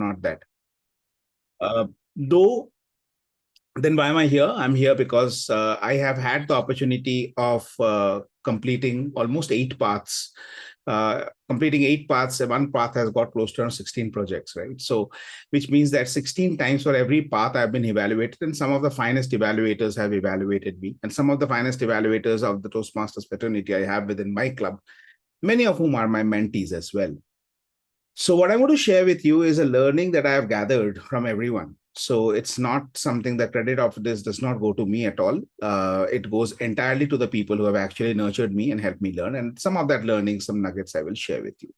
not that. Though, then why am I here? I'm here because I have had the opportunity of completing almost 8 paths. Completing 8 paths, one path has got close to around 16 projects, right? So, which means that 16 times for every path I've been evaluated, and some of the finest evaluators have evaluated me, and some of the finest evaluators of the Toastmasters fraternity I have within my club, many of whom are my mentees as well. So what I want to share with you is a learning that I have gathered from everyone. So it's not something, the credit of this does not go to me at all. It goes entirely to the people who have actually nurtured me and helped me learn. And some of that learning, some nuggets I will share with you.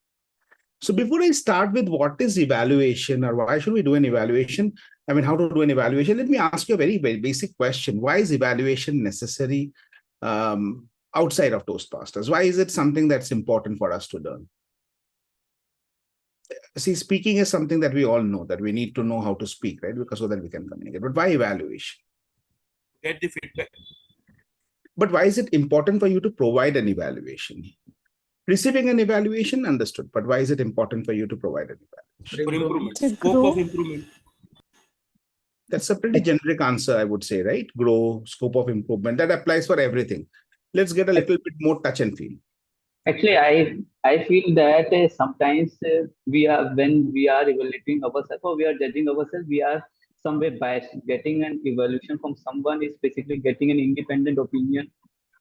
So before I start with what is evaluation or why should we do an evaluation, I mean, how to do an evaluation, let me ask you a very, very basic question. Why is evaluation necessary outside of Toastmasters? Why is it something that's important for us to learn? See, speaking is something that we all know, that we need to know how to speak, right? Because so that we can communicate. But why evaluation? Get the feedback. But why is it important for you to provide an evaluation? Receiving an evaluation, understood. But why is it important for you to provide an evaluation? For improvement. Scope of improvement. That's a pretty generic answer, I would say, right? Grow, scope of improvement. That applies for everything. Let's get a little bit more touch and feel. Actually, I feel that sometimes when we are evaluating ourselves or we are judging ourselves, we are somewhere biased. Getting an evaluation from someone is basically getting an independent opinion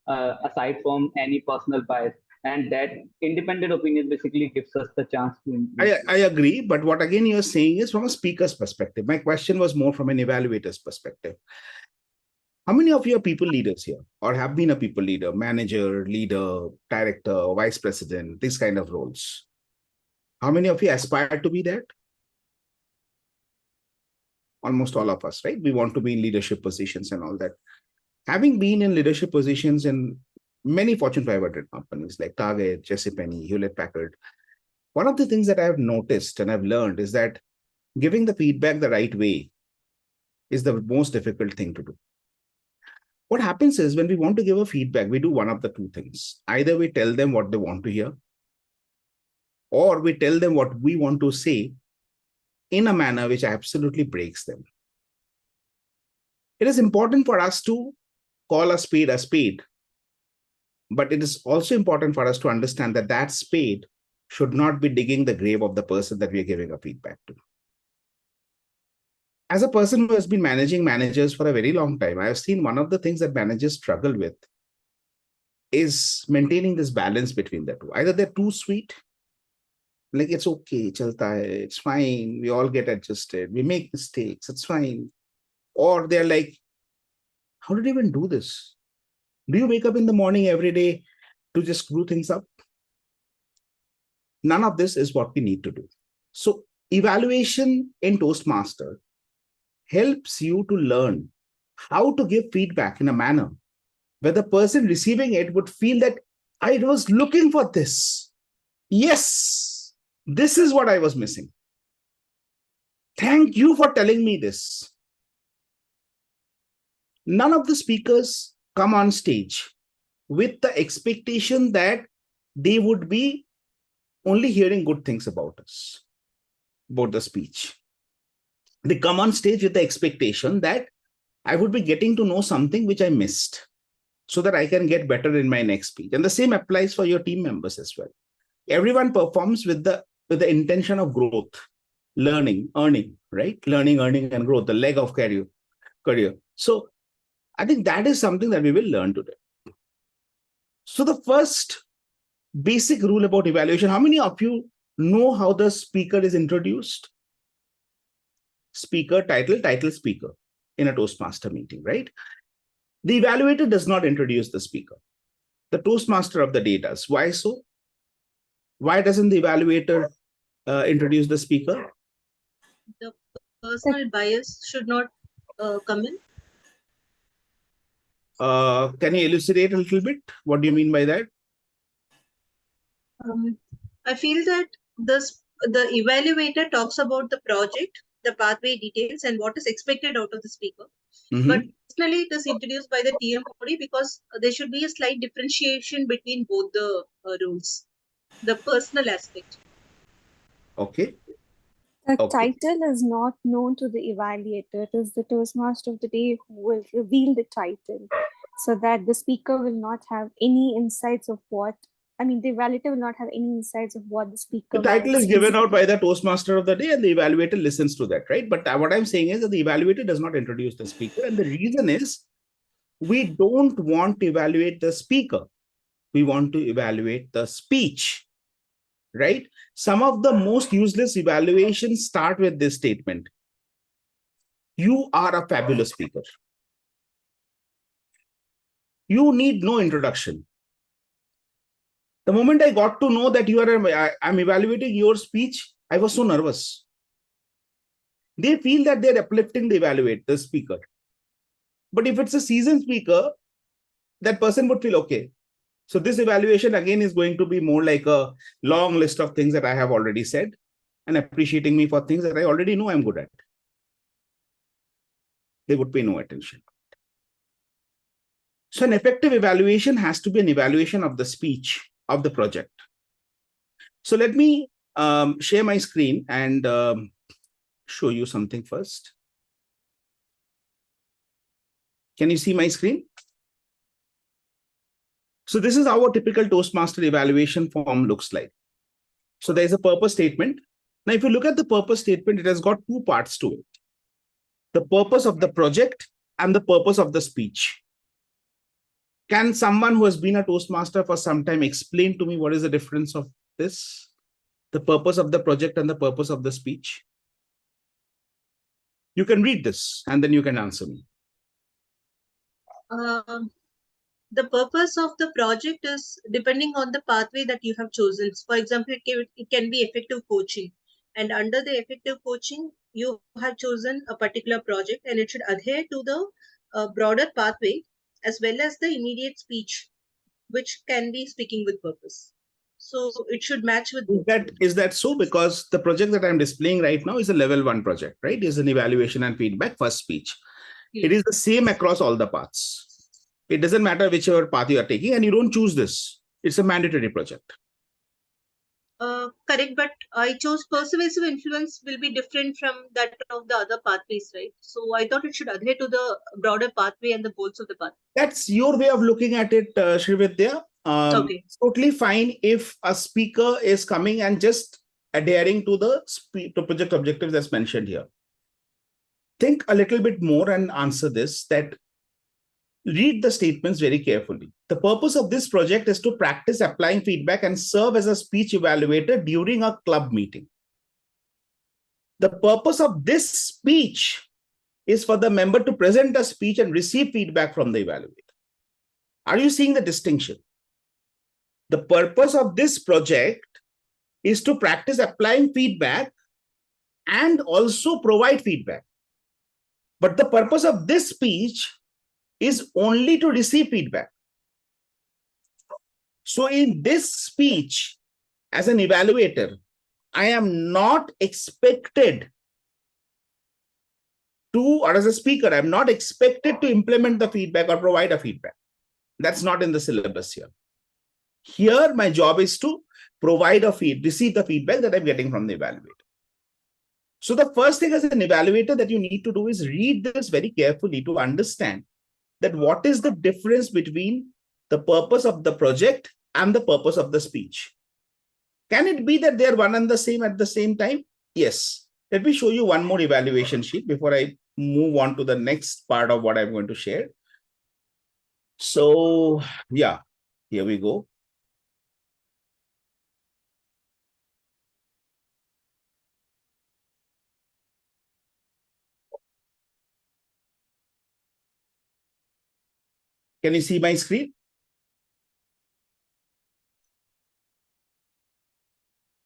aside from any personal bias, and that independent opinion basically gives us the chance to improve. I agree, but what again you're saying is from a speaker's perspective. My question was more from an evaluator's perspective. How many of you are people leaders here or have been a people leader, manager, leader, director, vice president, these kind of roles? How many of you aspire to be that? Almost all of us, right? We want to be in leadership positions and all that. Having been in leadership positions in many Fortune 500 companies like Target, JCPenney, Hewlett Packard, one of the things that I've noticed and I've learned is that giving the feedback the right way is the most difficult thing to do. What happens is when we want to give a feedback, we do one of the two things. Either we tell them what they want to hear, or we tell them what we want to say in a manner which absolutely breaks them. It is important for us to call a spade, but it is also important for us to understand that that spade should not be digging the grave of the person that we are giving a feedback to. As a person who has been managing managers for a very long time, I have seen one of the things that managers struggle with is maintaining this balance between the two. Either they're too sweet, like it's okay, chalta hai, it's fine, we all get adjusted, we make mistakes, it's fine. Or they're like, how did you even do this? Do you wake up in the morning every day to just screw things up? None of this is what we need to do. So evaluation in Toastmaster helps you to learn how to give feedback in a manner where the person receiving it would feel that I was looking for this. Yes, this is what I was missing. Thank you for telling me this. None of the speakers come on stage with the expectation that they would be only hearing good things about us, about the speech. They come on stage with the expectation that I would be getting to know something which I missed so that I can get better in my next speech. And the same applies for your team members as well. Everyone performs with the intention of growth, learning, earning, right? Learning, earning, and growth, the leg of career. So I think that is something that we will learn today. So the first basic rule about evaluation, how many of you know how the speaker is introduced? Speaker, title, speaker in a Toastmaster meeting, right? The evaluator does not introduce the speaker. The Toastmaster of the day does. Why so? Why doesn't the evaluator introduce the speaker? The personal bias should not come in. Can you elucidate a little bit? What do you mean by that? I feel that the evaluator talks about the project, the pathway details, and what is expected out of the speaker. But personally, it is introduced by the TM body because there should be a slight differentiation between both the roles, the personal aspect. Okay. The Okay. title is not known to the evaluator. It is the Toastmaster of the day who will reveal the title so that the speaker will not have any insights of what, I mean, the evaluator will not have any insights of what the speaker The title is might given easily- out by the Toastmaster of the day and the evaluator listens to that, right? But what I'm saying is that the evaluator does not introduce the speaker. And the reason is we don't want to evaluate the speaker. We want to evaluate the speech, right? Some of the most useless evaluations start with this statement. You are a fabulous speaker. You need no introduction. The moment I got to know that I'm evaluating your speech, I was so nervous. They feel that they're uplifting the speaker. But if it's a seasoned speaker, that person would feel okay. So this evaluation again is going to be more like a long list of things that I have already said and appreciating me for things that I already know I'm good at. They would pay no attention. So an effective evaluation has to be an evaluation of the speech of the project. So let me share my screen and show you something first. Can you see my screen? So this is how a typical Toastmaster evaluation form looks like. So there's a purpose statement. Now, if you look at the purpose statement, it has got two parts to it. The purpose of the project and the purpose of the speech. Can someone who has been a Toastmaster for some time explain to me what is the difference of this? The purpose of the project and the purpose of the speech? You can read this and then you can answer me. The purpose of the project is depending on the pathway that you have chosen. For example, it can be effective coaching. And under the effective coaching, you have chosen a particular project and it should adhere to the broader pathway as well as the immediate speech, which can be speaking with purpose. So it should match with Is that so? Because the project that I'm displaying right now is a level 1 project, right? It's an evaluation and feedback for speech. Yeah. It is the same across all the paths. It doesn't matter whichever path you are taking and you don't choose this. It's a mandatory project. Correct, but I chose persuasive influence will be different from that of the other pathways, right? So I thought it should adhere to the broader pathway and the goals of the path. That's your way of looking at it, Srividya. Okay. It's totally fine if a speaker is coming and just adhering to the project objectives as mentioned here. Think a little bit more and answer this, that read the statements very carefully. The purpose of this project is to practice applying feedback and serve as a speech evaluator during a club meeting. The purpose of this speech is for the member to present a speech and receive feedback from the evaluator. Are you seeing the distinction? The purpose of this project is to practice applying feedback and also provide feedback. But the purpose of this speech is only to receive feedback. So in this speech, as an evaluator, I am not expected to, or as a speaker, I'm not expected to implement the feedback or provide a feedback. That's not in the syllabus here. Here, my job is to provide receive the feedback that I'm getting from the evaluator. So the first thing as an evaluator that you need to do is read this very carefully to understand that what is the difference between the purpose of the project and the purpose of the speech. Can it be that they're one and the same at the same time? Yes. Let me show you one more evaluation sheet before I move on to the next part of what I'm going to share. So yeah, here we go. Can you see my screen?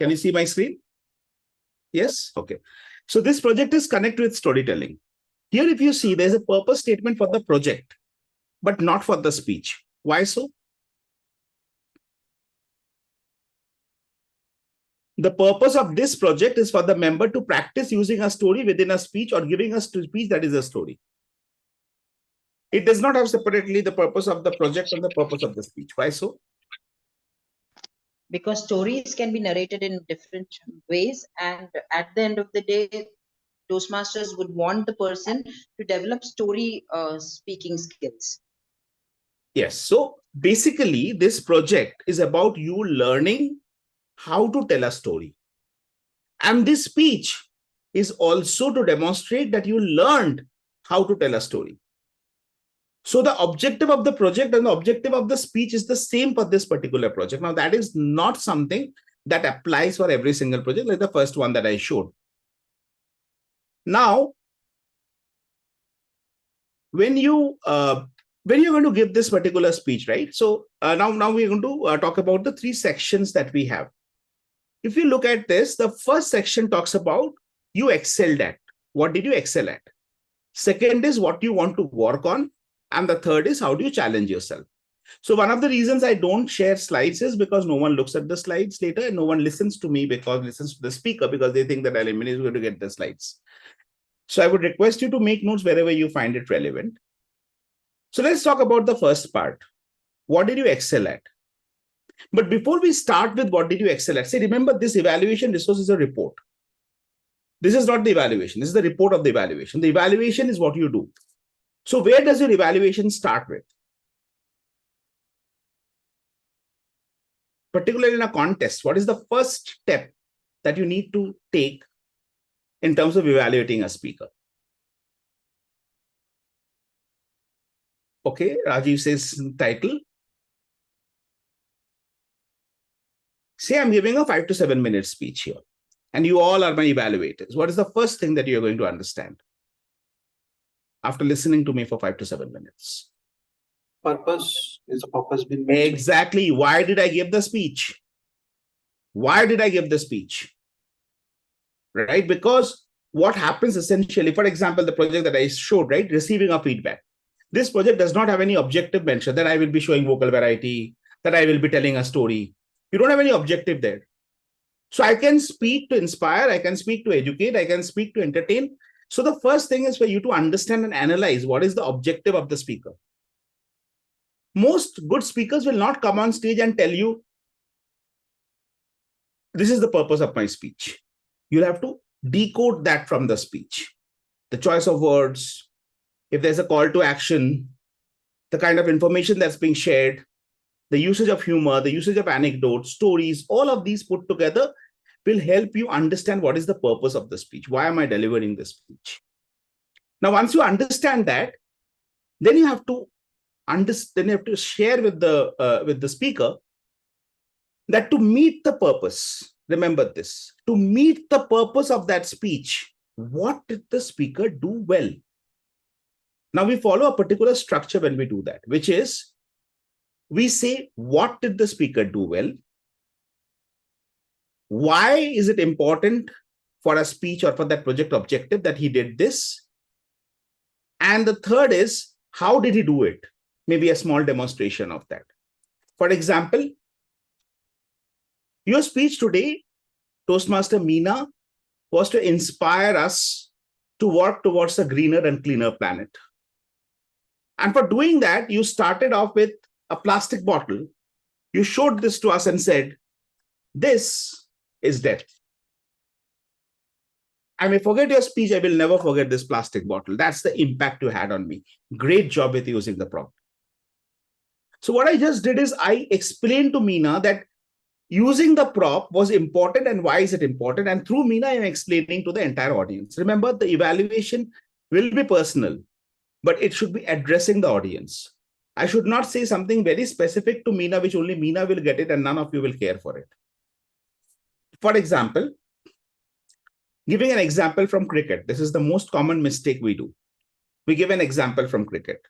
Can you see my screen? Yes? Okay. So this project is connected with storytelling. Here, if you see, there's a purpose statement for the project, but not for the speech. Why so? The purpose of this project is for the member to practice using a story within a speech or giving a speech that is a story. It does not have separately the purpose of the project and the purpose of the speech. Why so? because stories can be narrated in different ways, and at the end of the day, Toastmasters would want the person to develop story speaking skills. Yes. So basically, this project is about you learning how to tell a story. And this speech is also to demonstrate that you learned how to tell a story. So the objective of the project and the objective of the speech is the same for this particular project. Now, that is not something that applies for every single project, like the first one that I showed. Now, when you're going to give this particular speech, right? So now we're going to talk about the 3 sections that we have. If you look at this, the first section talks about you excelled at. What did you excel at? Second is what you want to work on. And the third is how do you challenge yourself? So one of the reasons I don't share slides is because no one looks at the slides later and no one listens to me because listens to the speaker because they think that Alimini is going to get the slides. So I would request you to make notes wherever you find it relevant. So let's talk about the first part. What did you excel at? But before we start with what did you excel at, say, remember this evaluation resource is a report. This is not the evaluation. This is the report of the evaluation. The evaluation is what you do. So where does your evaluation start with? Particularly in a contest, what is the first step that you need to take in terms of evaluating a speaker? Okay, Rajiv says title. Say I'm giving a 5 to 7 minute speech here, and you all are my evaluators. What is the first thing that you're going to understand after listening to me for 5 to 7 minutes? Purpose is the purpose been mentioned. Exactly. Why did I give the speech? Why did I give the speech? Right? Because what happens essentially, for example, the project that I showed, right? Receiving a feedback. This project does not have any objective mention that I will be showing vocal variety, that I will be telling a story. You don't have any objective there. So I can speak to inspire, I can speak to educate, I can speak to entertain. So the first thing is for you to understand and analyze what is the objective of the speaker. Most good speakers will not come on stage and tell you, this is the purpose of my speech. You'll have to decode that from the speech. The choice of words, if there's a call to action, the kind of information that's being shared, the usage of humor, the usage of anecdotes, stories, all of these put together will help you understand what is the purpose of the speech. Why am I delivering this speech? Now, once you understand that, then you have to share with the speaker that to meet the purpose, remember this, to meet the purpose of that speech, what did the speaker do well? Now we follow a particular structure when we do that, which is we say, what did the speaker do well? Why is it important for a speech or for that project objective that he did this? And the third is, how did he do it? Maybe a small demonstration of that. For example, your speech today, Toastmaster Meena, was to inspire us to work towards a greener and cleaner planet. And for doing that, you started off with a plastic bottle. You showed this to us and said, this is death. I may forget your speech. I will never forget this plastic bottle. That's the impact you had on me. Great job with using the prompt. So what I just did is I explained to Meena that using the prop was important and why is it important? And through Meena, I'm explaining to the entire audience. Remember, the evaluation will be personal, but it should be addressing the audience. I should not say something very specific to Meena, which only Meena will get it and none of you will care for it. For example, giving an example from cricket. This is the most common mistake we do. We give an example from cricket.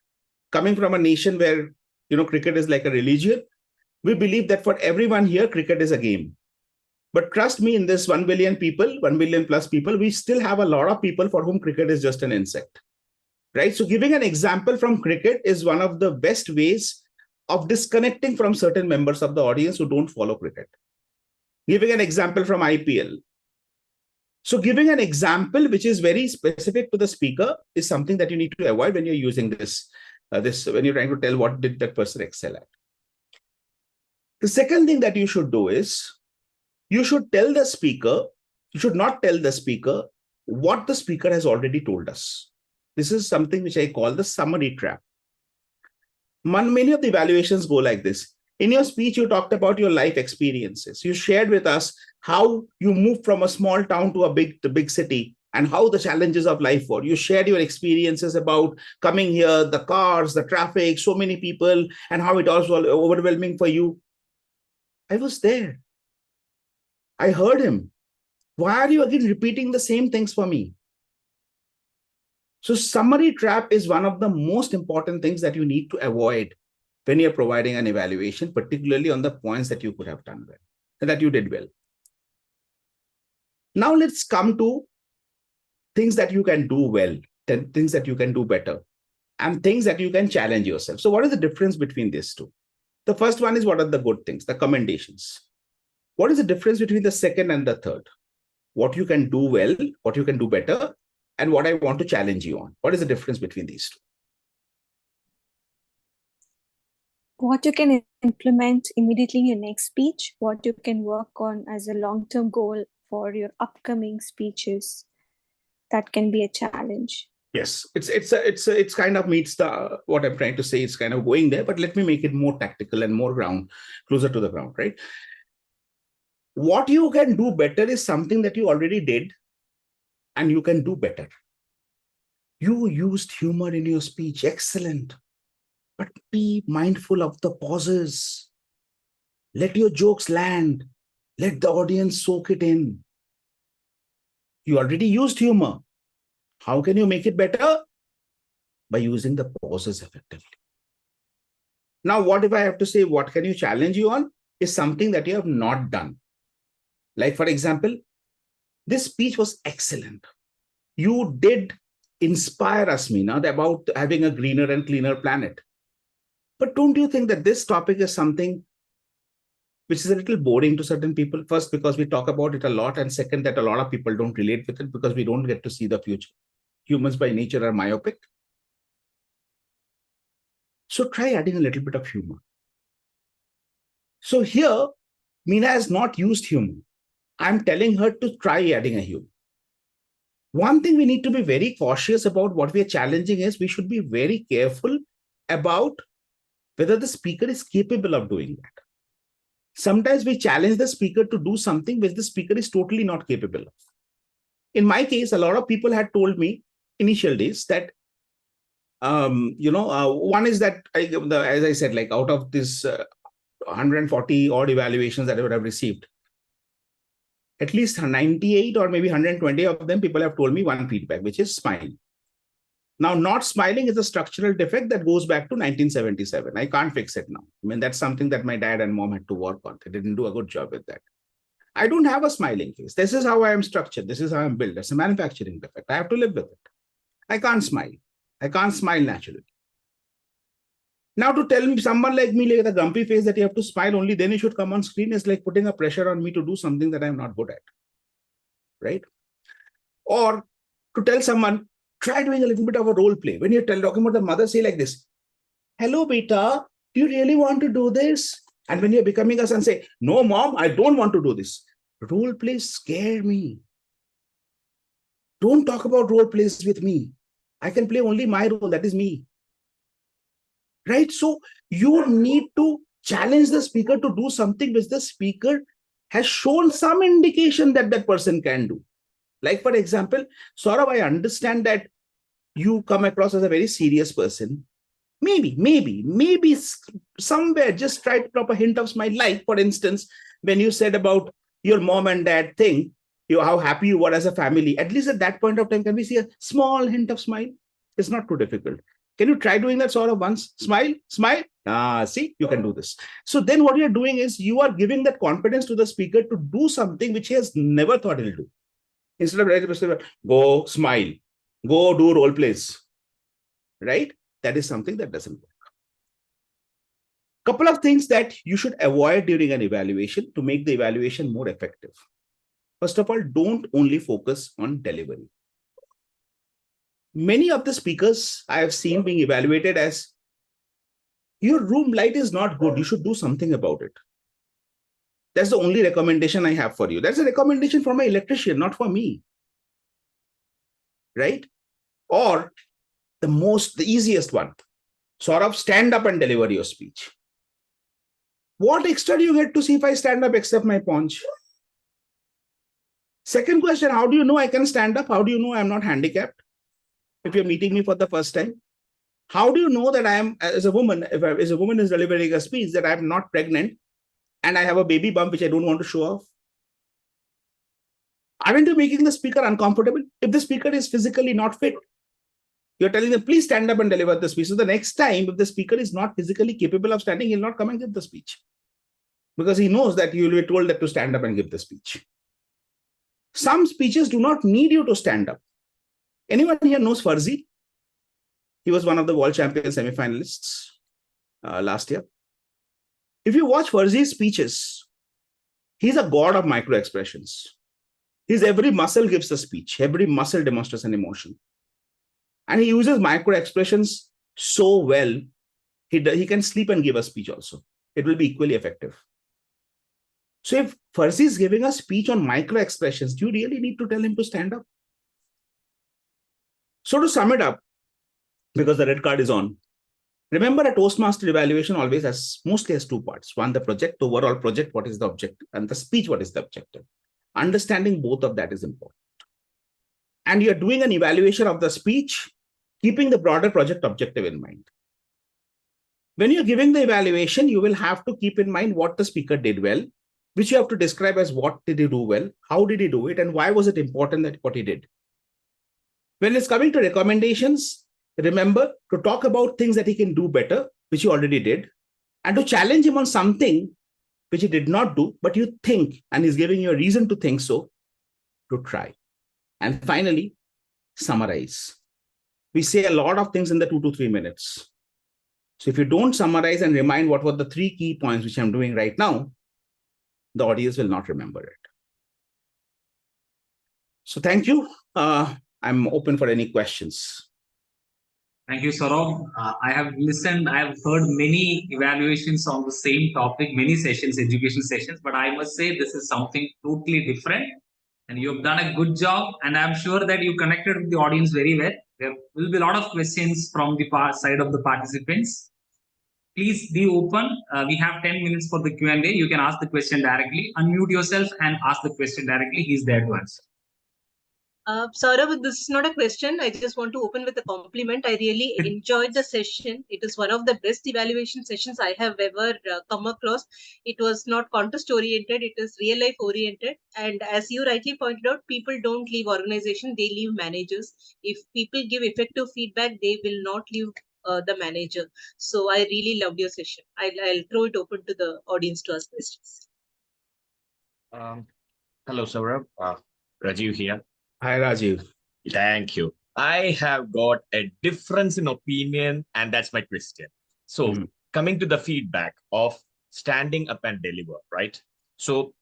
Coming from a nation where, cricket is like a religion, we believe that for everyone here, cricket is a game. But trust me, in this 1 billion people, 1 billion plus people, we still have a lot of people for whom cricket is just an insect. Right? So giving an example from cricket is one of the best ways of disconnecting from certain members of the audience who don't follow cricket. Giving an example from IPL. So giving an example which is very specific to the speaker is something that you need to avoid when you're using this when you're trying to tell what did that person excel at. The second thing that you should do is you should tell the speaker, you should not tell the speaker what the speaker has already told us. This is something which I call the summary trap. Many of the evaluations go like this. In your speech, you talked about your life experiences. You shared with us how you moved from a small town to a big city and how the challenges of life were. You shared your experiences about coming here, the cars, the traffic, so many people, and how it was overwhelming for you. I was there. I heard him. Why are you again repeating the same things for me? So summary trap is one of the most important things that you need to avoid when you're providing an evaluation, particularly on the points that you could have done well, and that you did well. Now let's come to things that you can do well, things that you can do better, and things that you can challenge yourself. So what is the difference between these two? The first one is what are the good things, the commendations. What is the difference between the second and the third? What you can do well, what you can do better, and what I want to challenge you on. What is the difference between these two? What you can implement immediately in your next speech, what you can work on as a long-term goal for your upcoming speeches, that can be a challenge. Yes, it's kind of meets the what I'm trying to say. It's kind of going there, but let me make it more tactical and more closer to the ground, right? What you can do better is something that you already did, and you can do better. You used humor in your speech, excellent. But be mindful of the pauses. Let your jokes land. Let the audience soak it in. You already used humor. How can you make it better? By using the pauses effectively. Now, what if I have to say, what can you challenge you on? Is something that you have not done. Like, for example, this speech was excellent. You did inspire us, Meena, about having a greener and cleaner planet. But don't you think that this topic is something which is a little boring to certain people? First, because we talk about it a lot. And second, that a lot of people don't relate with it because we don't get to see the future. Humans by nature are myopic. So try adding a little bit of humor. So here, Meena has not used humor. I'm telling her to try adding a humor. One thing we need to be very cautious about what we are challenging is we should be very careful about whether the speaker is capable of doing that. Sometimes we challenge the speaker to do something which the speaker is totally not capable of. In my case, a lot of people had told me initial days that, one is that, as I said, like out of this 140 odd evaluations that I would have received, at least 98 or maybe 120 of them, people have told me one feedback, which is smile. Now, not smiling is a structural defect that goes back to 1977. I can't fix it now. I mean, that's something that my dad and mom had to work on. They didn't do a good job with that. I don't have a smiling face. This is how I am structured. This is how I'm built. It's a manufacturing defect. I have to live with it. I can't smile. I can't smile naturally. Now, to tell me someone like me with a grumpy face that you have to smile only then you should come on screen is like putting a pressure on me to do something that I'm not good at. Right? Or to tell someone, try doing a little bit of a role play. When you're talking about the mother, say like this, hello, beta, do you really want to do this? And when you're becoming a son, say, no, mom, I don't want to do this. Role plays scare me. Don't talk about role plays with me. I can play only my role, that is me. Right? So you need to challenge the speaker to do something which the speaker has shown some indication that that person can do. Like, for example, Sourav, I understand that you come across as a very serious person. Maybe somewhere just try to drop a hint of smile. Like, for instance, when you said about your mom and dad thing, how happy you were as a family, at least at that point of time, can we see a small hint of smile? It's not too difficult. Can you try doing that sort of once? Smile. See, you can do this. So then what you're doing is you are giving that confidence to the speaker to do something which he has never thought he'll do. Instead of go smile, go do role plays, right? That is something that doesn't work. Couple of things that you should avoid during an evaluation to make the evaluation more effective. First of all, don't only focus on delivery. Many of the speakers I have seen being evaluated as, your room light is not good, you should do something about it. That's the only recommendation I have for you. That's a recommendation for my electrician, not for me. Right? Or the easiest one. Sourav, stand up and deliver your speech. What extra do you get to see if I stand up except my paunch? Second question, how do you know I can stand up? How do you know I'm not handicapped? If you're meeting me for the first time, how do you know that I am, as a woman, as a woman is delivering a speech, that I'm not pregnant and I have a baby bump which I don't want to show off? Aren't you making the speaker uncomfortable? If the speaker is physically not fit, you're telling them, please stand up and deliver the speech. So the next time, if the speaker is not physically capable of standing, he'll not come and give the speech. Because he knows that you will be told that to stand up and give the speech. Some speeches do not need you to stand up. Anyone here knows Farzi? He was one of the world champion semi-finalists last year. If you watch Farzi's speeches, he's a god of micro expressions. His every muscle gives a speech. Every muscle demonstrates an emotion. And he uses micro expressions so well, he can sleep and give a speech also. It will be equally effective. So if Farzi is giving a speech on micro expressions, do you really need to tell him to stand up? So to sum it up, because the red card is on, remember a Toastmaster evaluation always mostly has two parts. One, the project, overall project, what is the objective, and the speech, what is the objective. Understanding both of that is important. And you're doing an evaluation of the speech, keeping the broader project objective in mind. When you're giving the evaluation, you will have to keep in mind what the speaker did well, which you have to describe as what did he do well, how did he do it, and why was it important that what he did. When it's coming to recommendations, remember to talk about things that he can do better, which you already did, and to challenge him on something which he did not do, but you think, and he's giving you a reason to think so, to try. And finally, summarize. We say a lot of things in the 2 to 3 minutes. So if you don't summarize and remind what were the 3 key points which I'm doing right now, the audience will not remember it. So thank you. I'm open for any questions. Thank you, Sourav. I have listened, I have heard many evaluations on the same topic, many sessions, education sessions, but I must say this is something totally different. And you have done a good job. And I'm sure that you connected with the audience very well. There will be a lot of questions from the side of the participants. Please be open. We have 10 minutes for the Q&A. You can ask the question directly. Unmute yourself and ask the question directly. He's there to answer. Sourav, this is not a question. I just want to open with a compliment. I really enjoyed the session. It is one of the best evaluation sessions I have ever come across. It was not contest oriented. It is real life oriented. And as you rightly pointed out, people don't leave organization. They leave managers. If people give effective feedback, they will not leave the manager. So I really loved your session. I'll throw it open to the audience to ask questions. Hello, Sourav. Rajiv here. Hi, Rajiv. Thank you. I have got a difference in opinion, and that's my question. So, coming to the feedback of standing up and deliver, right? So,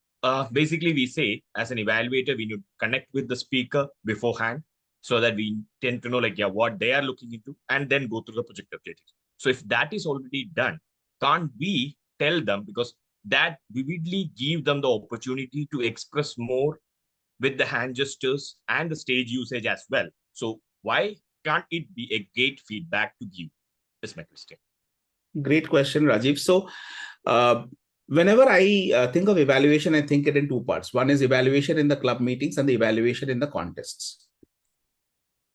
basically, we say as an evaluator, we need to connect with the speaker beforehand so that we tend to know, like, yeah, what they are looking into, and then go through the project objectives. So, if that is already done, can't we tell them, because that vividly give them the opportunity to express more with the hand gestures and the stage usage as well. So why can't it be a great feedback to give? That's my question. Great question, Rajiv. So whenever I think of evaluation, I think it in 2 parts. One is evaluation in the club meetings and the evaluation in the contests.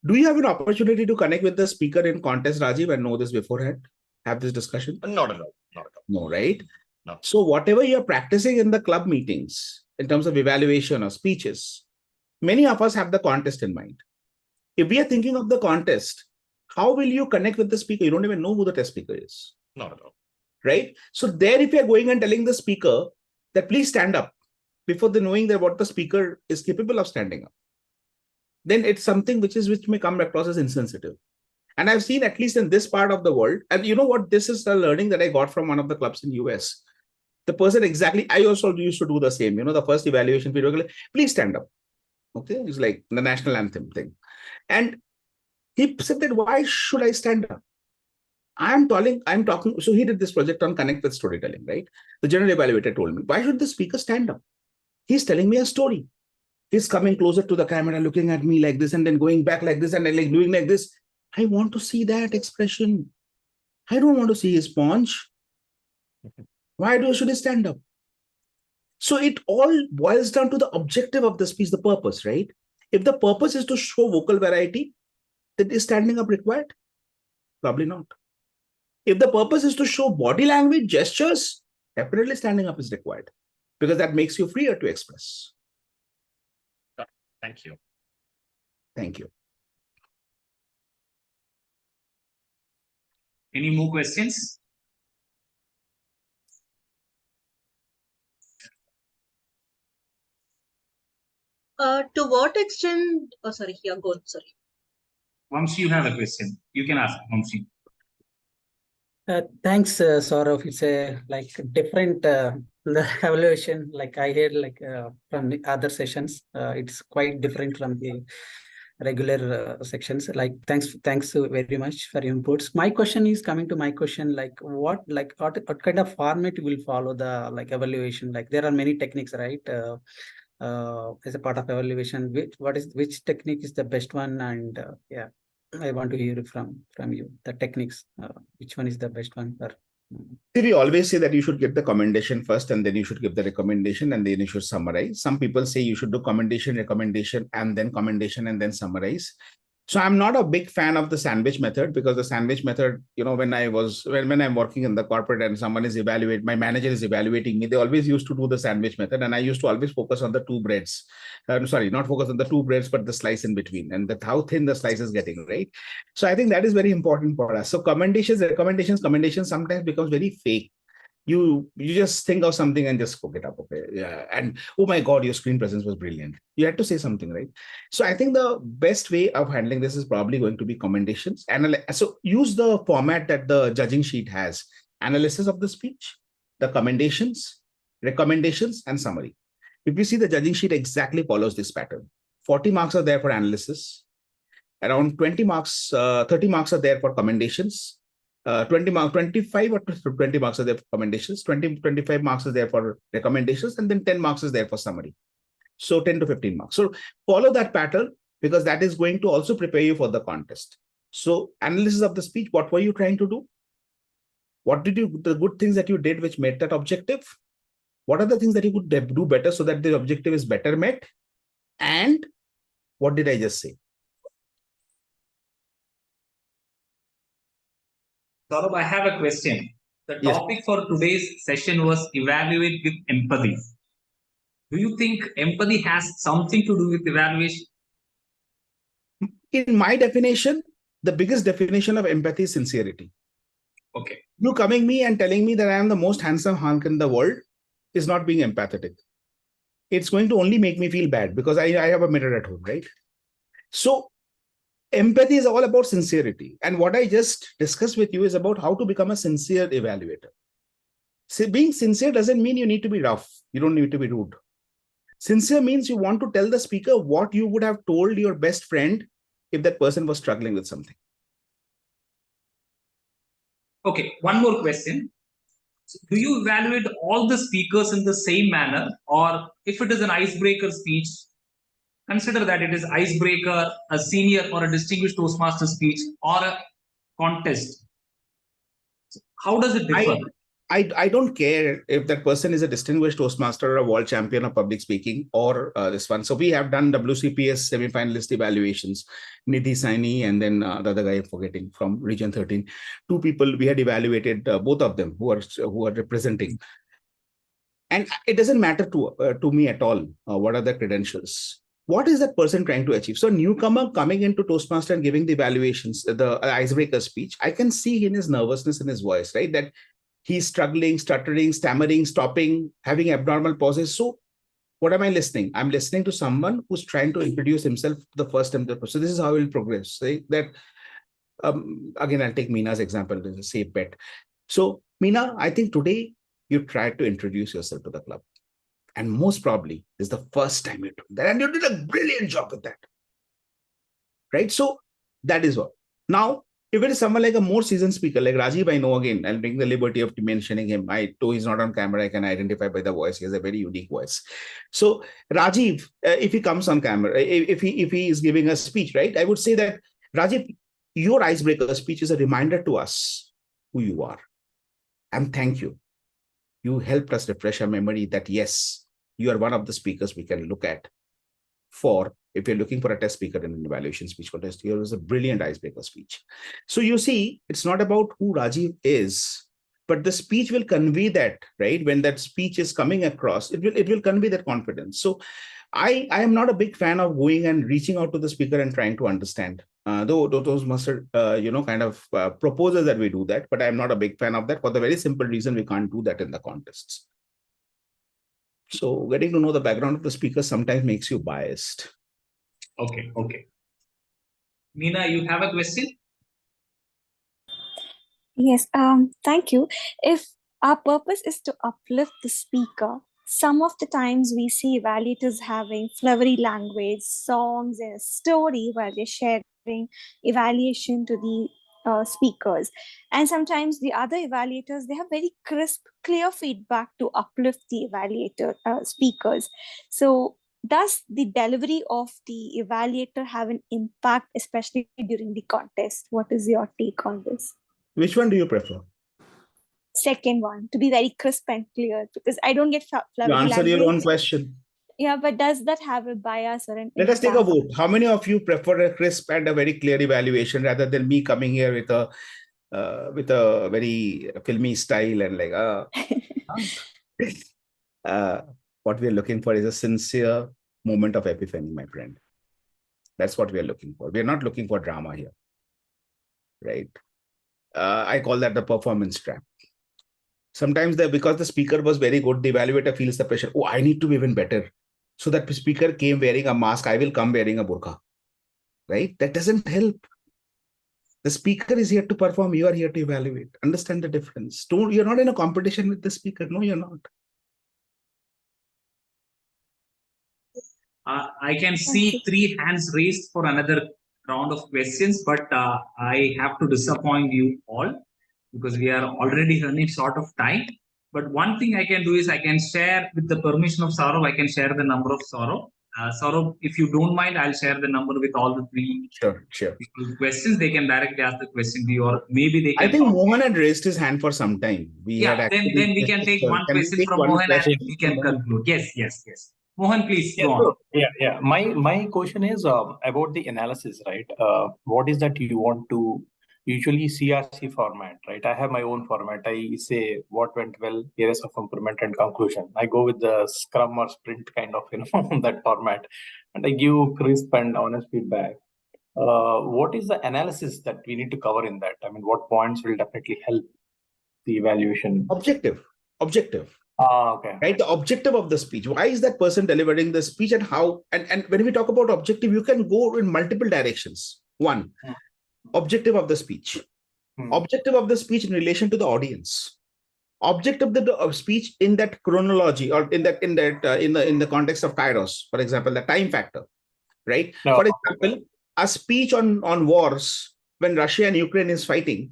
Do you have an opportunity to connect with the speaker in contest, Rajiv, and know this beforehand? Have this discussion? Not at all. Not at all. No, right? No. So whatever you're practicing in the club meetings, in terms of evaluation or speeches, many of us have the contest in mind. If we are thinking of the contest, how will you connect with the speaker? You don't even know who the test speaker is. Not at all. Right? So there, if you're going and telling the speaker that please stand up before the knowing that what the speaker is capable of standing up, then it's something which may come across as insensitive. And I've seen, at least in this part of the world, and you know what, this is the learning that I got from one of the clubs in US. The person exactly, I also used to do the same, the first evaluation video, like, please stand up. Okay, it's like the national anthem thing. And he said that, why should I stand up? I'm talking. So he did this project on connect with storytelling, right? The general evaluator told me, why should the speaker stand up? He's telling me a story. He's coming closer to the camera, looking at me like this, and then going back like this, and then like doing like this. I want to see that expression. I don't want to see his paunch. Why should he stand up? So it all boils down to the objective of the speech, the purpose, right? If the purpose is to show vocal variety, then is standing up required? Probably not. If the purpose is to show body language, gestures, definitely standing up is required, because that makes you freer to express. Thank you. Thank you. Any more questions? To what extent? Oh, sorry. Yeah, go on. Sorry. Vamshi, you have a question. You can ask, Vamshi. Thanks, Sourav. It's a like different the evaluation. Like I heard like from the other sessions, it's quite different from the regular sections. Like thanks very much for your inputs. My question is coming to my question. Like what kind of format you will follow the like evaluation? Like there are many techniques, right? As a part of evaluation, which technique is the best one? And yeah. I want to hear from you the techniques. Which one is the best one for? We always say that you should give the commendation first, and then you should give the recommendation, and then you should summarize. Some people say you should do commendation, and then summarize. So I'm not a big fan of the sandwich method, because the sandwich method, when I'm working in the corporate and someone is my manager is evaluating me, they always used to do the sandwich method. And I used to always focus on the two breads. Sorry, not focus on the two breads, but the slice in between, and how thin the slice is getting, right? So I think that is very important for us. So recommendations sometimes becomes very fake. You just think of something and just cook it up. Okay. Yeah. And oh my God, your screen presence was brilliant. You had to say something, right? So I think the best way of handling this is probably going to be commendations. So use the format that the judging sheet has: analysis of the speech, the commendations, recommendations, and summary. If you see, the judging sheet exactly follows this pattern. 40 marks are there for analysis. Around 30 marks are there for commendations. 25 or 20 marks are there for commendations, 25 marks is there for recommendations, and then 10 marks is there for summary. So 10 to 15 marks. So follow that pattern, because that is going to also prepare you for the contest. So analysis of the speech, what were you trying to do? What did the good things that you did which made that objective? What are the things that you could do better so that the objective is better met? And what did I just say? Sourav, I have a question. The topic for today's session was evaluate with empathy. Do you think empathy has something to do with evaluation? In my definition, the biggest definition of empathy is sincerity. Okay. You coming me and telling me that I am the most handsome hunk in the world is not being empathetic. It's going to only make me feel bad, because I have a mirror at home, right? So empathy is all about sincerity. And what I just discussed with you is about how to become a sincere evaluator. So being sincere doesn't mean you need to be rough. You don't need to be rude. Sincere means you want to tell the speaker what you would have told your best friend if that person was struggling with something. Okay, one more question. So do you evaluate all the speakers in the same manner, or if it is an icebreaker speech, consider that it is icebreaker, a senior or a distinguished Toastmaster speech, or a contest? So how does it differ? I don't care if that person is a distinguished Toastmaster or a world champion of public speaking, or this one. So we have done WCPS semi-finalist evaluations, Nidhi Saini and then the other guy I'm forgetting from Region 13. Two people we had evaluated, both of them who are representing. And it doesn't matter to me at all what are the credentials. What is that person trying to achieve? So newcomer coming into Toastmaster and giving the evaluations, the icebreaker speech, I can see in his nervousness in his voice, right? That he's struggling, stuttering, stammering, stopping, having abnormal pauses. So what am I listening? I'm listening to someone who's trying to introduce himself the first time. So this is how he'll progress. Right? That again, I'll take Meena's example. There's a safe bet. So Meena, I think today you tried to introduce yourself to the club. And most probably this is the first time you did that. And you did a brilliant job with that. Right? So that is what. Now, If it is someone like a more seasoned speaker, like Rajiv, I know again, I'll take the liberty of mentioning him. Though he's not on camera, I can identify by the voice. He has a very unique voice. So Rajiv, if he comes on camera, if he is giving a speech, right, I would say that, Rajiv, your icebreaker speech is a reminder to us who you are. And thank you. You helped us refresh our memory that, yes, you are one of the speakers we can look at for, if you're looking for a test speaker in an evaluation speech contest. Here is a brilliant icebreaker speech. So you see, it's not about who Rajiv is, but the speech will convey that, right? When that speech is coming across, it will convey that confidence. So I am not a big fan of going and reaching out to the speaker and trying to understand. Though those must kind of proposals that we do that, but I'm not a big fan of that for the very simple reason we can't do that in the contests. So getting to know the background of the speaker sometimes makes you biased. Okay. Meena, you have a question? Yes, thank you. If our purpose is to uplift the speaker, some of the times we see evaluators having flowery language, songs, and a story while they're sharing evaluation to the speakers. And sometimes the other evaluators, they have very crisp, clear feedback to uplift the evaluator speakers. So does the delivery of the evaluator have an impact, especially during the contest? What is your take on this? Which one do you prefer? Second one, to be very crisp and clear, because I don't get flowery You answer language. your own question. Yeah, but does that have a bias or an Let us take a impact? vote. How many of you prefer a crisp and a very clear evaluation rather than me coming here with a very filmy style and like what we are looking for is a sincere moment of epiphany, my friend. That's what we are looking for. We are not looking for drama here, right? I call that the performance trap. Sometimes because the speaker was very good, the evaluator feels the pressure. Oh, I need to be even better. So that speaker came wearing a mask, I will come wearing a burqa, right? That doesn't help. The speaker is here to perform. You are here to evaluate. Understand the difference. You're not in a competition with the speaker. No, you're not. I can see 3 hands raised for another round of questions, but I have to disappoint you all because we are already running short of time. But one thing I can do is I can share, with the permission of Sourav, I can share the number of Sourav. Sourav, if you don't mind, I'll share the number with all the 3 Sure. questions. They can directly ask the question to you, or maybe they can. I think Mohan had raised his hand for some time. Then we can take one question from Mohan and we can conclude. Yes. Mohan, please go on. Yeah. My question is about the analysis, right? What is that you want to usually CRC format, right? I have my own format. I say what went well, areas of improvement, and conclusion. I go with the Scrum or Sprint kind of that format, and I give crisp and honest feedback. What is the analysis that we need to cover in that? I mean, what points will definitely help the evaluation? Objective. Okay. Right, the objective of the speech. Why is that person delivering the speech, and how? And when we talk about objective, you can go in multiple directions. One, objective of the speech. Objective of the speech in relation to the audience. Objective of speech in that chronology, or in the context of Kairos, for example, the time factor. Right. For example, a speech on wars when Russia and Ukraine is fighting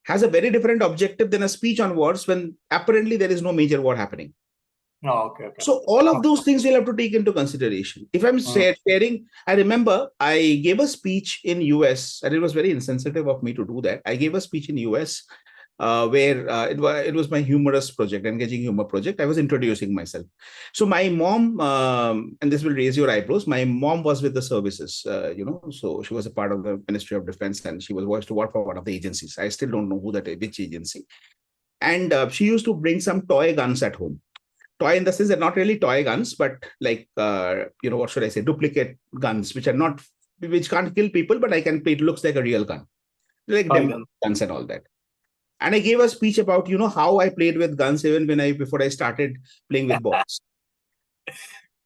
has a very different objective than a speech on wars when apparently there is no major war happening. Okay. So all of those things we'll have to take into consideration. If I'm sharing, I remember I gave a speech in US, and it was very insensitive of me to do that. I gave a speech in US where it was my humorous project, engaging humor project. I was introducing myself. So my mom, and this will raise your eyebrows, my mom was with the services, so she was a part of the Ministry of Defense, and she was to work for one of the agencies. I still don't know which agency. And she used to bring some toy guns at home. Toy in the sense that not really toy guns, but like, what should I say, duplicate guns, which can't kill people, but it looks like a real gun. Like guns and all that. And I gave a speech about, how I played with guns even before I started playing with balls.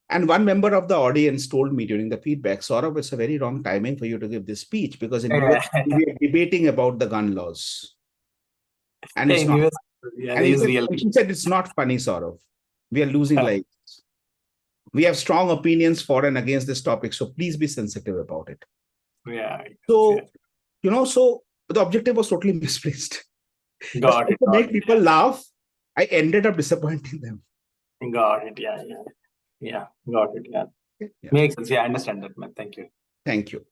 And one member of the audience told me during the feedback, Sourav, it's a very wrong timing for you to give this speech because in US, we are debating about the gun laws. And it's not. She said, it's not funny, Sourav. We are losing lives. We have strong opinions for and against this topic, so please be sensitive about it. Yeah. So, so but the objective was totally misplaced. Got it. To make people laugh, I ended up disappointing them. Got it. Yeah. Got it. Yeah. Makes sense. Yeah, I understand that, man. Thank you. Thank you.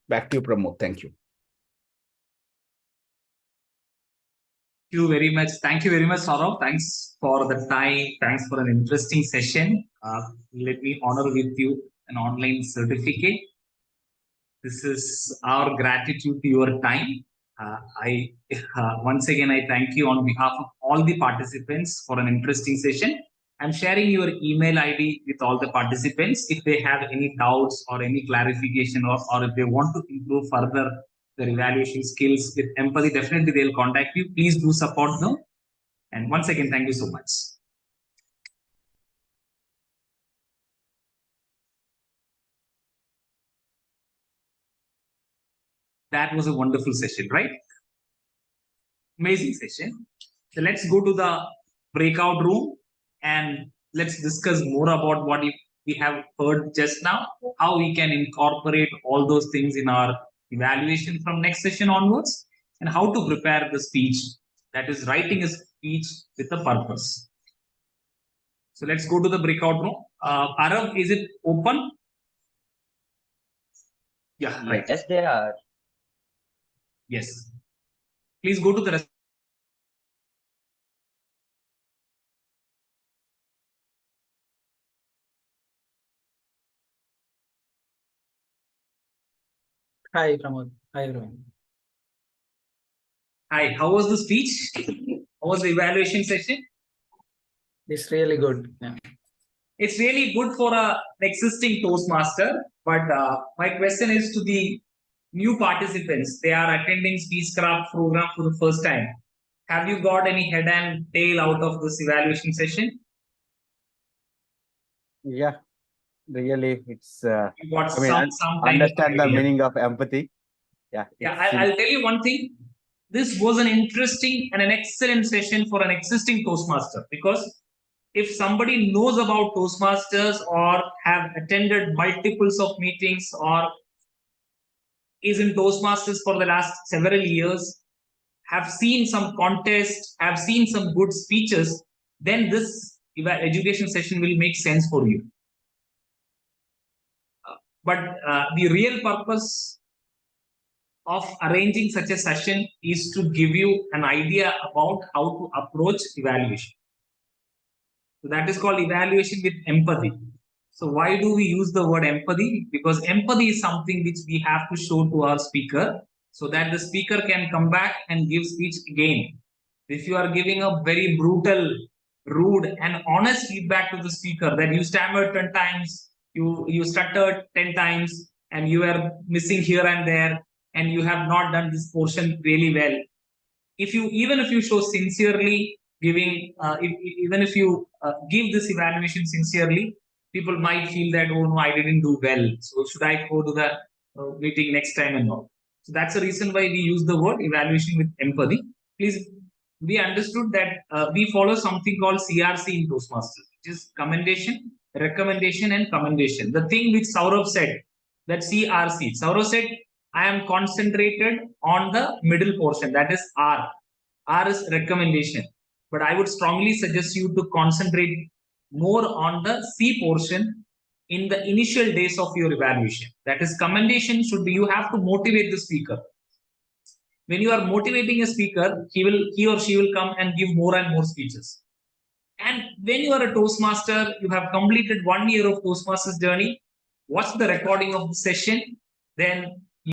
Back to you, Pramod. Thank you. Thank you very much. Thank you very much, Sourav. Thanks for the time. Thanks for an interesting session. Let me honor with you an online certificate. This is our gratitude to your time. Once again, I thank you on behalf of all the participants for an interesting session. I'm sharing your email ID with all the participants. If they have any doubts or any clarification, or if they want to improve further their evaluation skills with empathy, definitely they'll contact you. Please do support them. And once again, thank you so much. That was a wonderful session, right? Amazing session. So let's go to the breakout room and let's discuss more about what we have heard just now, how we can incorporate all those things in our evaluation from next session onwards, and how to prepare the speech, that is writing a speech with a purpose. So let's go to the breakout room. Arav, is it open? Yeah, right. Yes, they are. Yes. Please go to the rest. Hi, Pramod. Hi, everyone. Hi, how was the speech? How was the evaluation session? It's really good. Yeah. It's really good for an existing Toastmaster, but my question is to the new participants. They are attending Speechcraft program for the first time. Have you got any head and tail out of this evaluation session? Yeah, really, it's. You got I mean, some kind understand of the idea. meaning of empathy. Yeah. I'll tell you one thing. This was an interesting and an excellent session for an existing Toastmaster, because if somebody knows about Toastmasters or have attended multiples of meetings or is in Toastmasters for the last several years, have seen some contests, have seen some good speeches, then this education session will make sense for you. But the real purpose of arranging such a session is to give you an idea about how to approach evaluation. So that is called evaluation with empathy. So why do we use the word empathy? Because empathy is something which we have to show to our speaker so that the speaker can come back and give speech again. If you are giving a very brutal, rude and honest feedback to the speaker that you stammered 10 times, you stuttered 10 times, and you are missing here and there, and you have not done this portion really well. Even if you show sincerely, even if you give this evaluation sincerely, people might feel that, oh no, I didn't do well. So should I go to the meeting next time and all? So that's the reason why we use the word evaluation with empathy. Please be understood that we follow something called CRC in Toastmasters, which is commendation, recommendation, and commendation. The thing which Sourav said, that CRC. Sourav said, I am concentrated on the middle portion, that is R. R is recommendation. But I would strongly suggest you to concentrate more on the C portion in the initial days of your evaluation. That is, commendation should be, you have to motivate the speaker. When you are motivating a speaker, he or she will come and give more and more speeches. And when you are a Toastmaster, you have completed 1 year of Toastmasters journey, watch the recording of the session, then